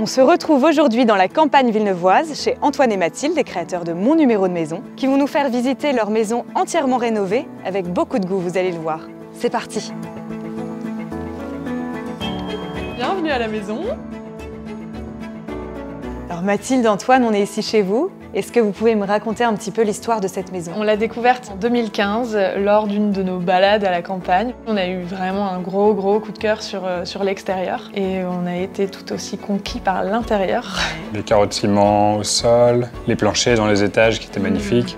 se retrouve aujourd'hui dans la campagne villeneuvoise chez Antoine et Mathilde, les créateurs de Mon Numéro de Maison, qui vont nous faire visiter leur maison entièrement rénovée avec beaucoup de goût, vous allez le voir. C'est parti! Bienvenue à la maison. Alors Mathilde, Antoine, on est ici chez vous. Est-ce que vous pouvez me raconter un petit peu l'histoire de cette maison? On l'a découverte en 2015 lors d'une de nos balades à la campagne. On a eu vraiment un gros coup de cœur sur l'extérieur et on a été tout aussi conquis par l'intérieur. Les carreaux de ciment au sol, les planchers dans les étages qui étaient magnifiques.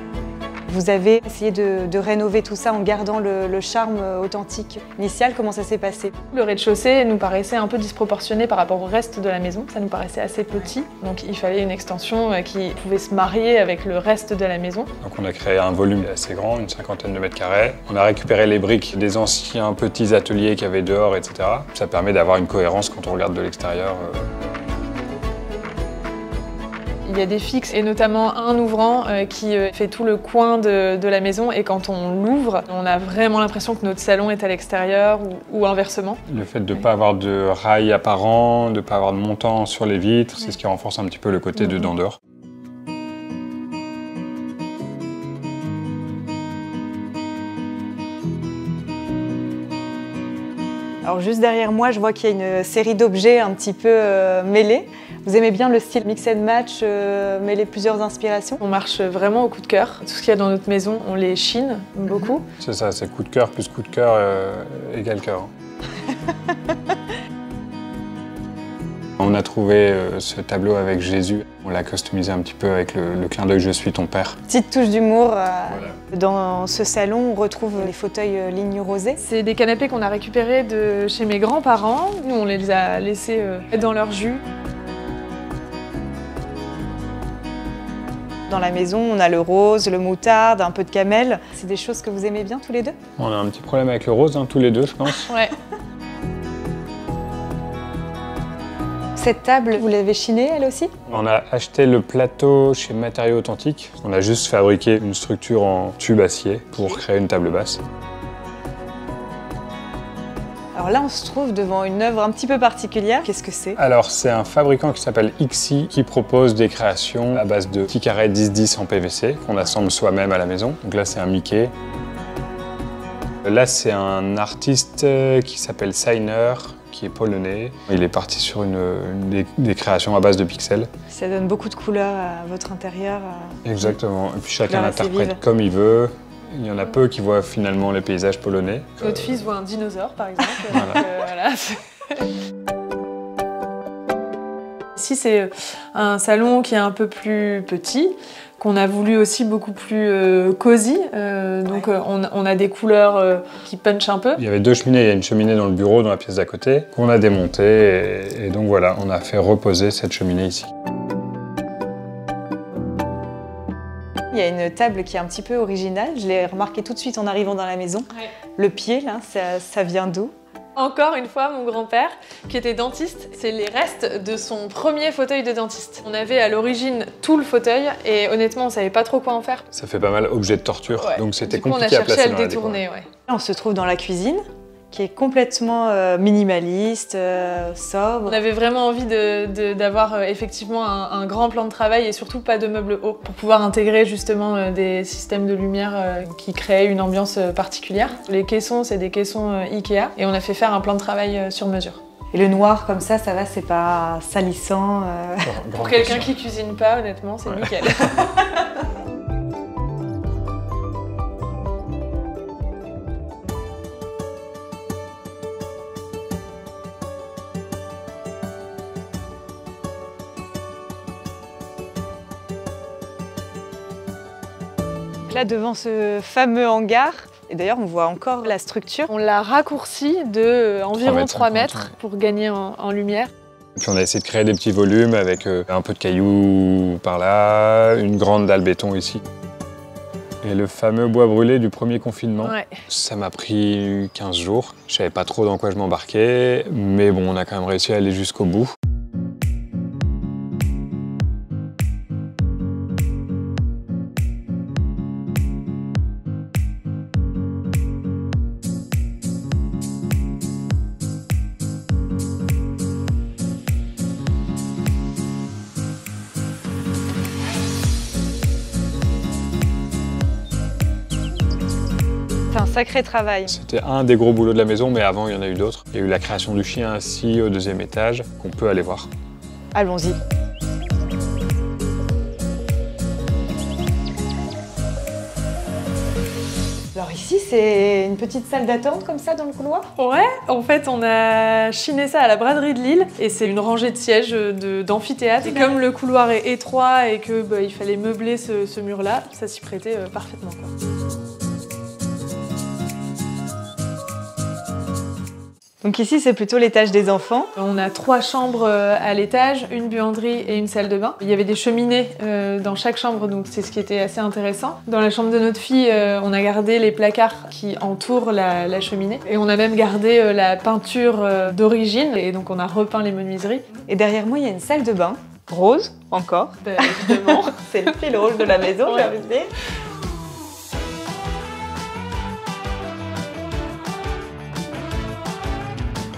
Vous avez essayé de rénover tout ça en gardant le charme authentique initial. Comment ça s'est passé? Le rez-de-chaussée nous paraissait un peu disproportionné par rapport au reste de la maison. Ça nous paraissait assez petit, donc il fallait une extension qui pouvait se marier avec le reste de la maison. Donc on a créé un volume assez grand, une 50aine de mètres carrés. On a récupéré les briques des anciens petits ateliers qu'il y avait dehors, etc. Ça permet d'avoir une cohérence quand on regarde de l'extérieur. Il y a des fixes et notamment un ouvrant qui fait tout le coin de la maison et quand on l'ouvre, on a vraiment l'impression que notre salon est à l'extérieur ou inversement. Le fait de ne pas avoir de rails apparents, de ne pas avoir de montant sur les vitres, c'est ce qui renforce un petit peu le côté dedans-dehors. Alors juste derrière moi, je vois qu'il y a une série d'objets un petit peu mêlés. Vous aimez bien le style mix and match, mêler plusieurs inspirations? On marche vraiment au coup de cœur. Tout ce qu'il y a dans notre maison, on les chine beaucoup. C'est ça, c'est coup de cœur plus coup de cœur égale cœur. On a trouvé ce tableau avec Jésus. On l'a customisé un petit peu avec le clin d'œil « Je suis ton père ». Petite touche d'humour. Voilà. Dans ce salon, on retrouve les fauteuils ligne rosée. C'est des canapés qu'on a récupérés de chez mes grands-parents. Nous, on les a laissés dans leur jus. Dans la maison, on a le rose, le moutarde, un peu de camel. C'est des choses que vous aimez bien tous les deux? On a un petit problème avec le rose, hein, tous les deux, je pense. Ouais. Cette table, vous l'avez chinée, elle aussi? On a acheté le plateau chez Matériaux Authentiques. On a juste fabriqué une structure en tube acier pour créer une table basse. Alors là, on se trouve devant une œuvre un petit peu particulière. Qu'est-ce que c'est? Alors, c'est un fabricant qui s'appelle XI qui propose des créations à base de petits carrés 10-10 en PVC qu'on assemble soi-même à la maison. Donc là, c'est un Mickey. Là, c'est un artiste qui s'appelle Signer, qui est polonais. Il est parti sur des créations à base de pixels. Ça donne beaucoup de couleurs à votre intérieur. Exactement. Et puis chacun interprète comme il veut. Il y en a peu qui voient finalement les paysages polonais. Notre fils voit un dinosaure, par exemple. Voilà. Ici, c'est un salon qui est un peu plus petit, qu'on a voulu aussi beaucoup plus cosy. Donc on a des couleurs qui punchent un peu. Il y avait deux cheminées. Il y a une cheminée dans le bureau, dans la pièce d'à côté, qu'on a démontée. Et donc voilà, on a fait reposer cette cheminée ici. Il y a une table qui est un petit peu originale. Je l'ai remarqué tout de suite en arrivant dans la maison. Ouais. Le pied, là, ça vient d'où? Encore une fois, mon grand-père, qui était dentiste, c'est les restes de son premier fauteuil de dentiste. On avait à l'origine tout le fauteuil et honnêtement, on savait pas trop quoi en faire. Ça fait pas mal objet de torture, Ouais. donc c'était Du coup, compliqué à placer on a cherché à dans le la détourner. déco. Ouais. Là, on se trouve dans la cuisine, qui est complètement minimaliste, sobre. On avait vraiment envie d'avoir effectivement un grand plan de travail et surtout pas de meubles hauts pour pouvoir intégrer justement des systèmes de lumière qui créaient une ambiance particulière. Les caissons, c'est des caissons Ikea et on a fait faire un plan de travail sur mesure. Et le noir comme ça va, c'est pas salissant. Pour quelqu'un qui cuisine pas, honnêtement, c'est nickel. Là, devant ce fameux hangar, et d'ailleurs, on voit encore la structure. On l'a raccourci de environ 3 mètres ouais. pour gagner en lumière. Et puis on a essayé de créer des petits volumes avec un peu de cailloux par là, une grande dalle béton ici. Et le fameux bois brûlé du premier confinement, Ouais. ça m'a pris 15 jours. Je savais pas trop dans quoi je m'embarquais, mais bon, on a quand même réussi à aller jusqu'au bout. C'est un sacré travail. C'était un des gros boulots de la maison, mais avant, il y en a eu d'autres. Il y a eu la création du chien assis au 2e étage, qu'on peut aller voir. Allons-y. Alors ici, c'est une petite salle d'attente comme ça dans le couloir? Ouais, en fait, on a chiné ça à la braderie de Lille et c'est une rangée de sièges d'amphithéâtre. Et comme le couloir est étroit et que il fallait meubler ce mur-là, ça s'y prêtait parfaitement, quoi. Donc ici, c'est plutôt l'étage des enfants. On a 3 chambres à l'étage, une buanderie et une salle de bain. Il y avait des cheminées dans chaque chambre, donc c'est ce qui était assez intéressant. Dans la chambre de notre fille, on a gardé les placards qui entourent la cheminée. Et on a même gardé la peinture d'origine, et donc on a repeint les menuiseries. Et derrière moi, il y a une salle de bain, rose, encore. Évidemment. C'est le fil rouge de la maison, j'ai envie de dire.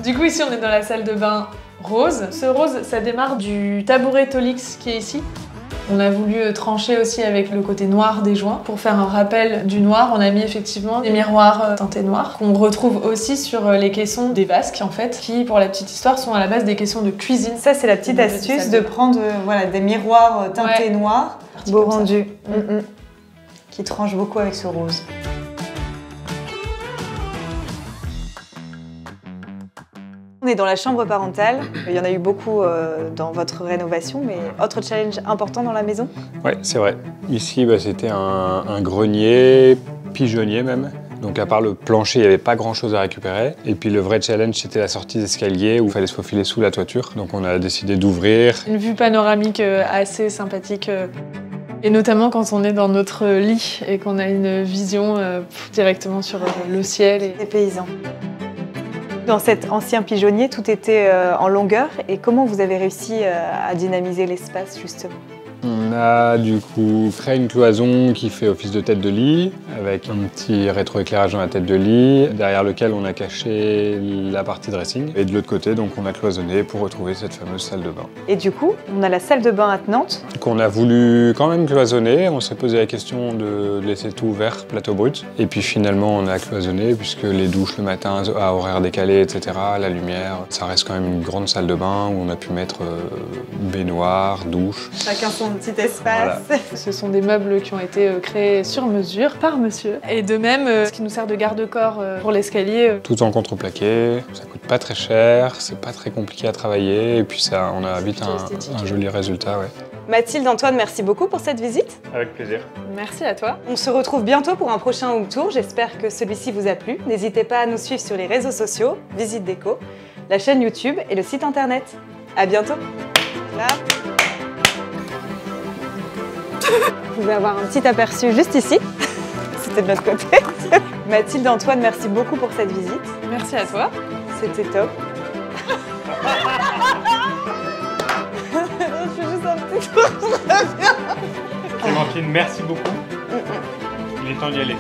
Du coup, ici, on est dans la salle de bain rose. Ce rose, ça démarre du tabouret Tolix qui est ici. On a voulu trancher aussi avec le côté noir des joints. Pour faire un rappel du noir, on a mis effectivement des miroirs teintés noirs qu'on retrouve aussi sur les caissons des vasques, en fait, qui, pour la petite histoire, sont à la base des caissons de cuisine. Ça, c'est la petite astuce de prendre voilà, des miroirs teintés noirs, beau rendu, qui tranche beaucoup avec ce rose. On est dans la chambre parentale. Il y en a eu beaucoup dans votre rénovation, mais autre challenge important dans la maison? Ouais, c'est vrai. Ici, c'était un grenier, pigeonnier même. Donc à part le plancher, il n'y avait pas grand-chose à récupérer. Et puis le vrai challenge, c'était la sortie d'escalier où il fallait se faufiler sous la toiture. Donc on a décidé d'ouvrir. Une vue panoramique assez sympathique. Et notamment quand on est dans notre lit et qu'on a une vision directement sur le ciel. Les paysans. Dans cet ancien pigeonnier, tout était en longueur. Et comment vous avez réussi à dynamiser l'espace, justement? On a du coup créé une cloison qui fait office de tête de lit, avec un petit rétroéclairage dans la tête de lit, derrière lequel on a caché la partie dressing. Et de l'autre côté, donc, on a cloisonné pour retrouver cette fameuse salle de bain. Et du coup, on a la salle de bain attenante. Qu'on a voulu quand même cloisonner. On s'est posé la question de laisser tout ouvert, plateau brut. Et puis finalement, on a cloisonné, puisque les douches le matin à horaire décalé, etc., la lumière, ça reste quand même une grande salle de bain où on a pu mettre baignoire, douche. Chacun son petit espace. Voilà. Ce sont des meubles qui ont été créés sur mesure par monsieur. Et de même, ce qui nous sert de garde-corps pour l'escalier. Tout en contreplaqué, ça coûte pas très cher, c'est pas très compliqué à travailler et puis ça, on a vite un joli résultat. Ouais. Mathilde, Antoine, merci beaucoup pour cette visite. Avec plaisir. Merci à toi. On se retrouve bientôt pour un prochain home tour. J'espère que celui-ci vous a plu. N'hésitez pas à nous suivre sur les réseaux sociaux, Visite Déco, la chaîne YouTube et le site internet. À bientôt. Là. Vous pouvez avoir un petit aperçu juste ici. C'était de notre côté. Mathilde, Antoine, merci beaucoup pour cette visite. Merci à toi. C'était top. Je fais juste un petit tour. Clémentine, merci beaucoup. Il est temps d'y aller.